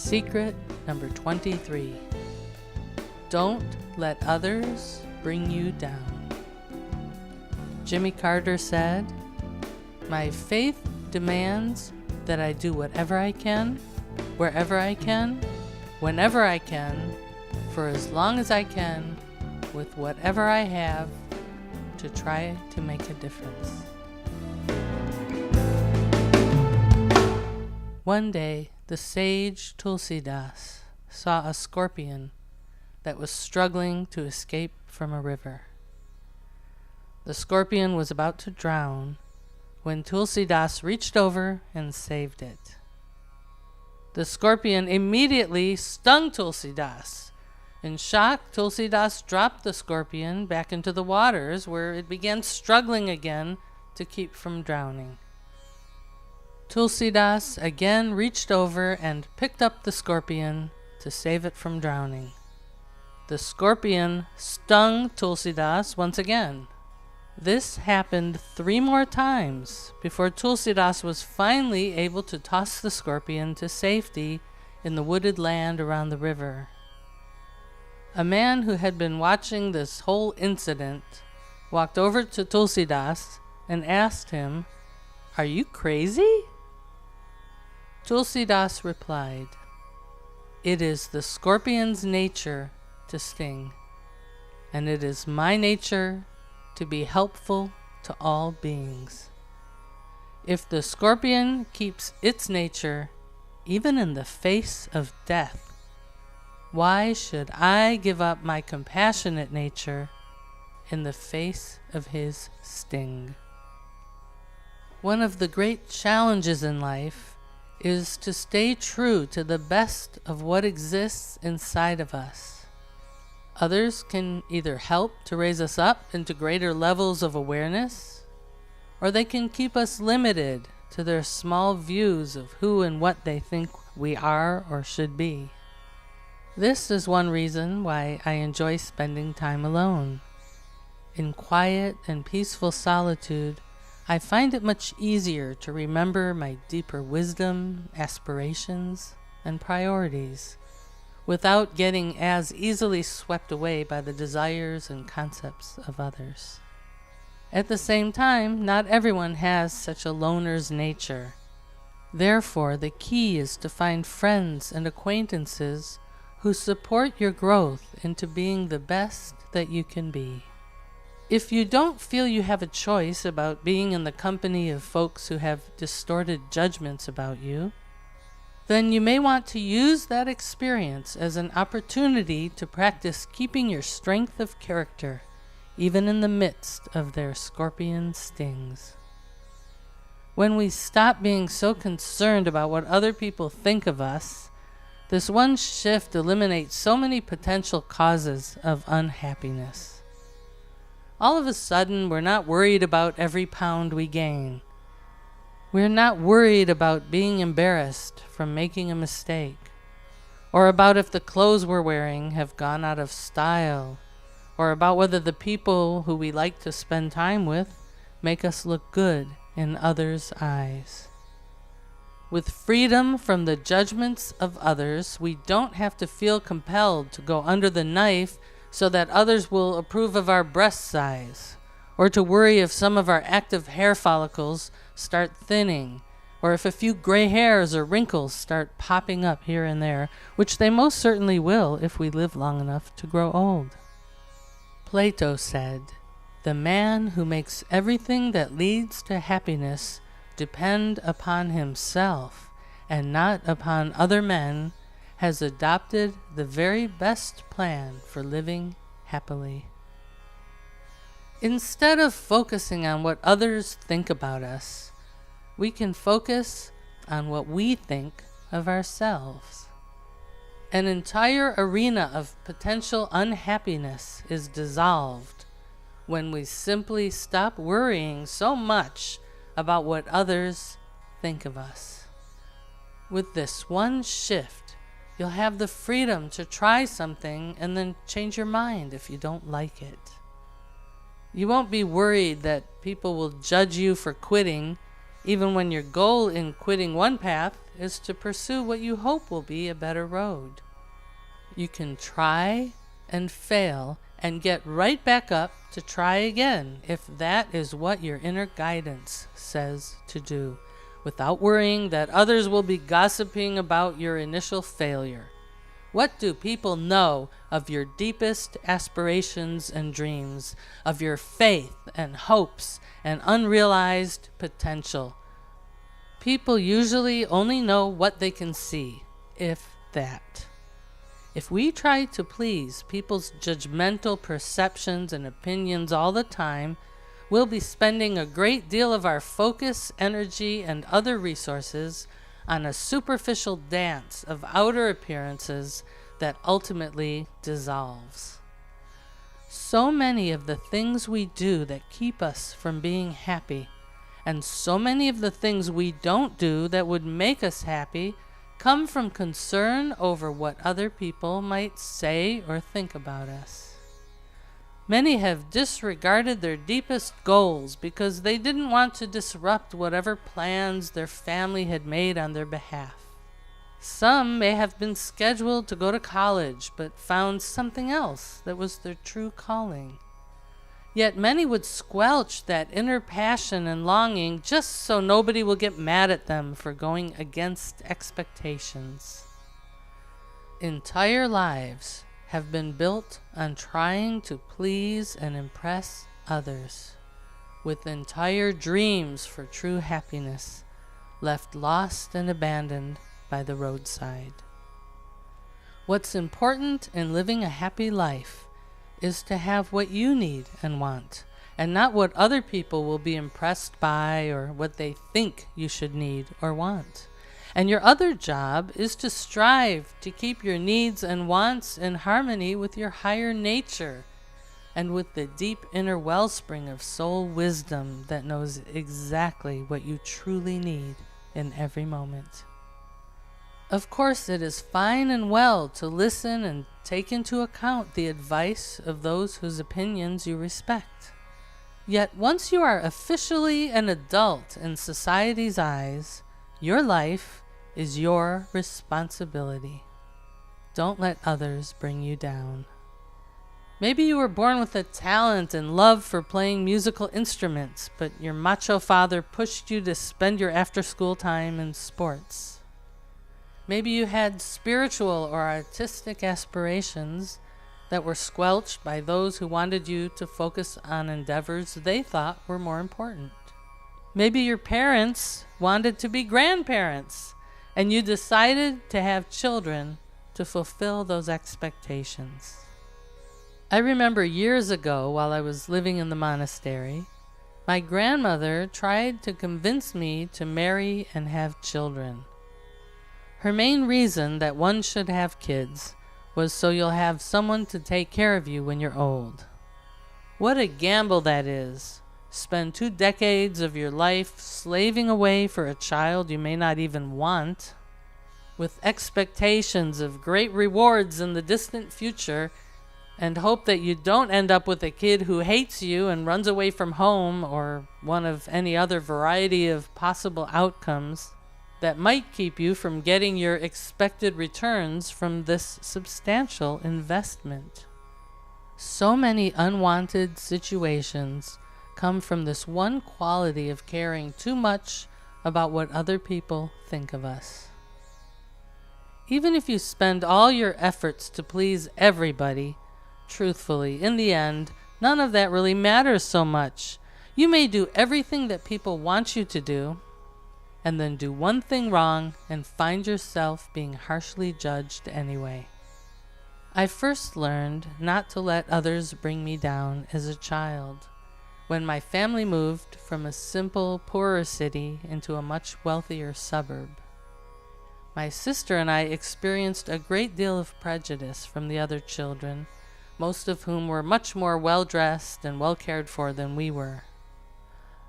Secret number 23. Don't let others bring you down. Jimmy Carter said, "My faith demands that I do whatever I can, wherever I can, whenever I can, for as long as I can, with whatever I have, to try to make a difference." One day, the sage Tulsidas saw a scorpion that was struggling to escape from a river. The scorpion was about to drown when Tulsidas reached over and saved it. The scorpion immediately stung Tulsidas. In shock, Tulsidas dropped the scorpion back into the waters, where it began struggling again to keep from drowning. Tulsidas again reached over and picked up the scorpion to save it from drowning. The scorpion stung Tulsidas once again. This happened 3 more times before Tulsidas was finally able to toss the scorpion to safety in the wooded land around the river. A man who had been watching this whole incident walked over to Tulsidas and asked him, "Are you crazy?" Tulsidas replied, "It is the scorpion's nature to sting, and it is my nature to be helpful to all beings. If the scorpion keeps its nature, even in the face of death, why should I give up my compassionate nature in the face of his sting?" One of the great challenges in life is to stay true to the best of what exists inside of us. Others can either help to raise us up into greater levels of awareness, or they can keep us limited to their small views of who and what they think we are or should be. This is one reason why I enjoy spending time alone. In quiet and peaceful solitude, I find it much easier to remember my deeper wisdom, aspirations, and priorities, without getting as easily swept away by the desires and concepts of others. At the same time, not everyone has such a loner's nature. Therefore, the key is to find friends and acquaintances who support your growth into being the best that you can be. If you don't feel you have a choice about being in the company of folks who have distorted judgments about you, then you may want to use that experience as an opportunity to practice keeping your strength of character, even in the midst of their scorpion stings. When we stop being so concerned about what other people think of us, this one shift eliminates so many potential causes of unhappiness. All of a sudden, we're not worried about every pound we gain. We're not worried about being embarrassed from making a mistake, or about if the clothes we're wearing have gone out of style, or about whether the people who we like to spend time with make us look good in others' eyes. With freedom from the judgments of others, we don't have to feel compelled to go under the knife so that others will approve of our breast size, or to worry if some of our active hair follicles start thinning, or if a few gray hairs or wrinkles start popping up here and there, which they most certainly will if we live long enough to grow old. Plato said, "The man who makes everything that leads to happiness depend upon himself and not upon other men has adopted the very best plan for living happily." Instead of focusing on what others think about us, we can focus on what we think of ourselves. An entire arena of potential unhappiness is dissolved when we simply stop worrying so much about what others think of us. With this one shift, you'll have the freedom to try something and then change your mind if you don't like it. You won't be worried that people will judge you for quitting even when your goal in quitting one path is to pursue what you hope will be a better road. You can try and fail and get right back up to try again if that is what your inner guidance says to do, without worrying that others will be gossiping about your initial failure. What do people know of your deepest aspirations and dreams, of your faith and hopes and unrealized potential? People usually only know what they can see, if that. If we try to please people's judgmental perceptions and opinions all the time, we'll be spending a great deal of our focus, energy, and other resources on a superficial dance of outer appearances that ultimately dissolves. So many of the things we do that keep us from being happy, and so many of the things we don't do that would make us happy, come from concern over what other people might say or think about us. Many have disregarded their deepest goals because they didn't want to disrupt whatever plans their family had made on their behalf. Some may have been scheduled to go to college but found something else that was their true calling. Yet many would squelch that inner passion and longing just so nobody will get mad at them for going against expectations. Entire lives have been built on trying to please and impress others, with entire dreams for true happiness left lost and abandoned by the roadside. What's important in living a happy life is to have what you need and want, and not what other people will be impressed by or what they think you should need or want. And your other job is to strive to keep your needs and wants in harmony with your higher nature and with the deep inner wellspring of soul wisdom that knows exactly what you truly need in every moment. Of course, it is fine and well to listen and take into account the advice of those whose opinions you respect. Yet once you are officially an adult in society's eyes, your life is your responsibility. Don't let others bring you down. Maybe you were born with a talent and love for playing musical instruments, but your macho father pushed you to spend your after-school time in sports. Maybe you had spiritual or artistic aspirations that were squelched by those who wanted you to focus on endeavors they thought were more important. Maybe your parents wanted to be grandparents, and you decided to have children to fulfill those expectations. I remember years ago, while I was living in the monastery, my grandmother tried to convince me to marry and have children. Her main reason that one should have kids was so you'll have someone to take care of you when you're old. What a gamble that is. Spend 2 decades of your life slaving away for a child you may not even want, with expectations of great rewards in the distant future, and hope that you don't end up with a kid who hates you and runs away from home, or one of any other variety of possible outcomes that might keep you from getting your expected returns from this substantial investment. So many unwanted situations come from this one quality of caring too much about what other people think of us. Even if you spend all your efforts to please everybody, truthfully, in the end, none of that really matters so much. You may do everything that people want you to do, and then do one thing wrong and find yourself being harshly judged anyway. I first learned not to let others bring me down as a child, when my family moved from a simple, poorer city into a much wealthier suburb. My sister and I experienced a great deal of prejudice from the other children, most of whom were much more well-dressed and well-cared for than we were.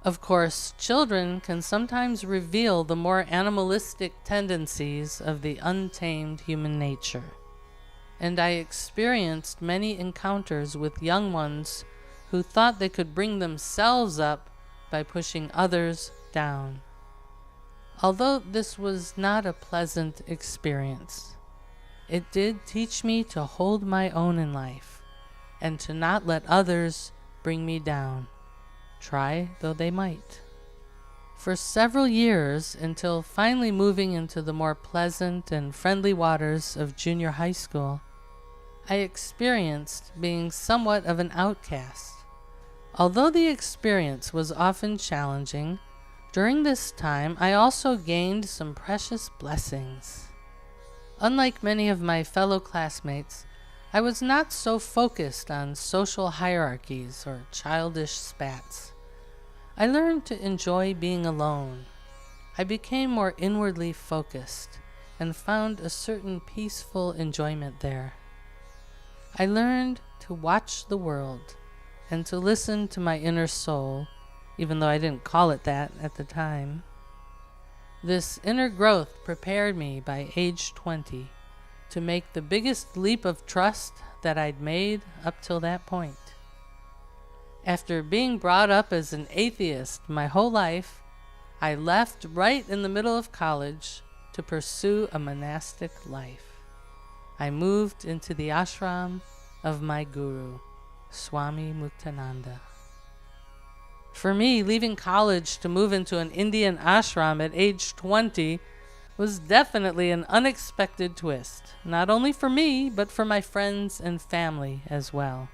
Of course, children can sometimes reveal the more animalistic tendencies of the untamed human nature, and I experienced many encounters with young ones who thought they could bring themselves up by pushing others down. Although this was not a pleasant experience, it did teach me to hold my own in life and to not let others bring me down, try though they might. For several years, until finally moving into the more pleasant and friendly waters of junior high school, I experienced being somewhat of an outcast. Although the experience was often challenging, during this time I also gained some precious blessings. Unlike many of my fellow classmates, I was not so focused on social hierarchies or childish spats. I learned to enjoy being alone. I became more inwardly focused and found a certain peaceful enjoyment there. I learned to watch the world and to listen to my inner soul, even though I didn't call it that at the time. This inner growth prepared me by age 20 to make the biggest leap of trust that I'd made up till that point. After being brought up as an atheist my whole life, I left right in the middle of college to pursue a monastic life. I moved into the ashram of my guru, Swami Muktananda. For me, leaving college to move into an Indian ashram at age 20 was definitely an unexpected twist, not only for me, but for my friends and family as well.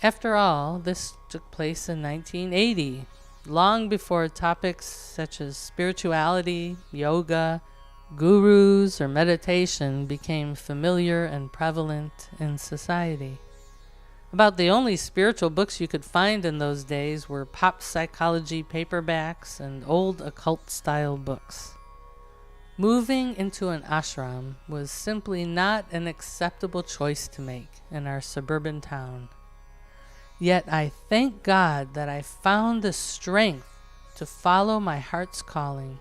After all, this took place in 1980, long before topics such as spirituality, yoga, gurus, or meditation became familiar and prevalent in society. About the only spiritual books you could find in those days were pop psychology paperbacks and old occult-style books. Moving into an ashram was simply not an acceptable choice to make in our suburban town. Yet I thank God that I found the strength to follow my heart's calling,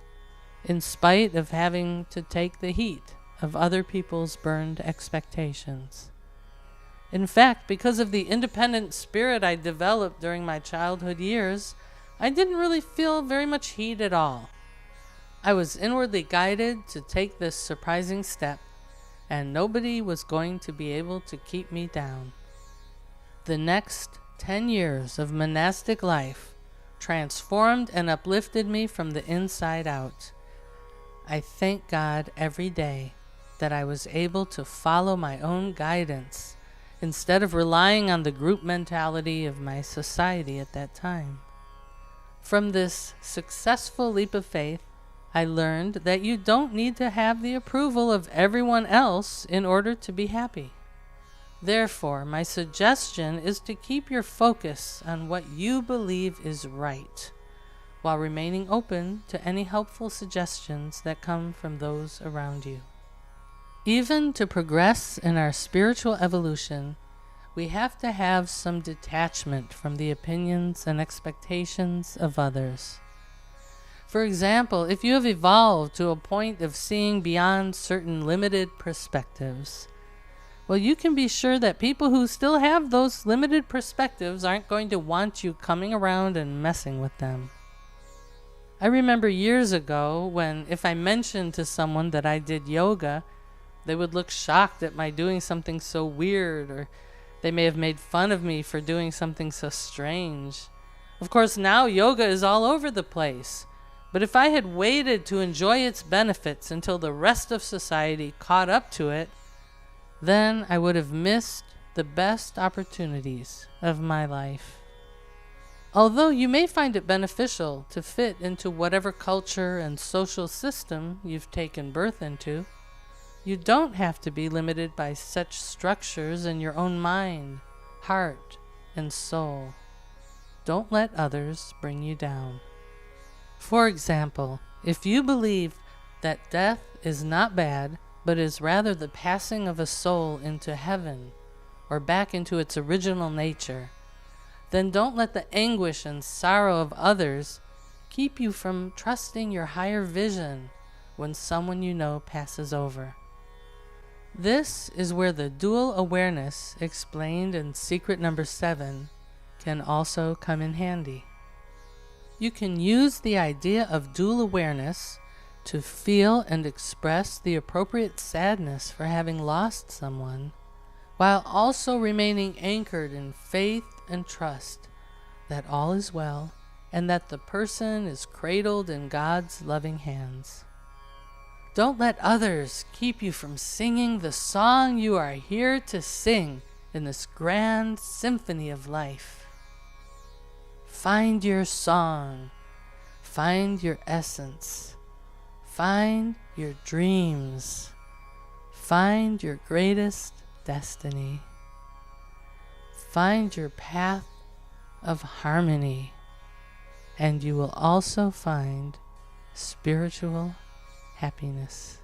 in spite of having to take the heat of other people's burned expectations. In fact, because of the independent spirit I developed during my childhood years, I didn't really feel very much heat at all. I was inwardly guided to take this surprising step, and nobody was going to be able to keep me down. The next 10 years of monastic life transformed and uplifted me from the inside out. I thank God every day that I was able to follow my own guidance instead of relying on the group mentality of my society at that time. From this successful leap of faith, I learned that you don't need to have the approval of everyone else in order to be happy. Therefore, my suggestion is to keep your focus on what you believe is right, while remaining open to any helpful suggestions that come from those around you. Even to progress in our spiritual evolution, we have to have some detachment from the opinions and expectations of others. For example, if you have evolved to a point of seeing beyond certain limited perspectives, well, you can be sure that people who still have those limited perspectives aren't going to want you coming around and messing with them. I remember years ago when, if I mentioned to someone that I did yoga, they would look shocked at my doing something so weird, or they may have made fun of me for doing something so strange. Of course, now yoga is all over the place. But if I had waited to enjoy its benefits until the rest of society caught up to it, then I would have missed the best opportunities of my life. Although you may find it beneficial to fit into whatever culture and social system you've taken birth into, you don't have to be limited by such structures in your own mind, heart, and soul. Don't let others bring you down. For example, if you believe that death is not bad, but is rather the passing of a soul into heaven or back into its original nature, then don't let the anguish and sorrow of others keep you from trusting your higher vision when someone you know passes over. This is where the dual awareness explained in Secret Number 7 can also come in handy. You can use the idea of dual awareness to feel and express the appropriate sadness for having lost someone, while also remaining anchored in faith and trust that all is well and that the person is cradled in God's loving hands. Don't let others keep you from singing the song you are here to sing in this grand symphony of life. Find your song, find your essence, find your dreams, find your greatest destiny. Find your path of harmony, and you will also find spiritual happiness.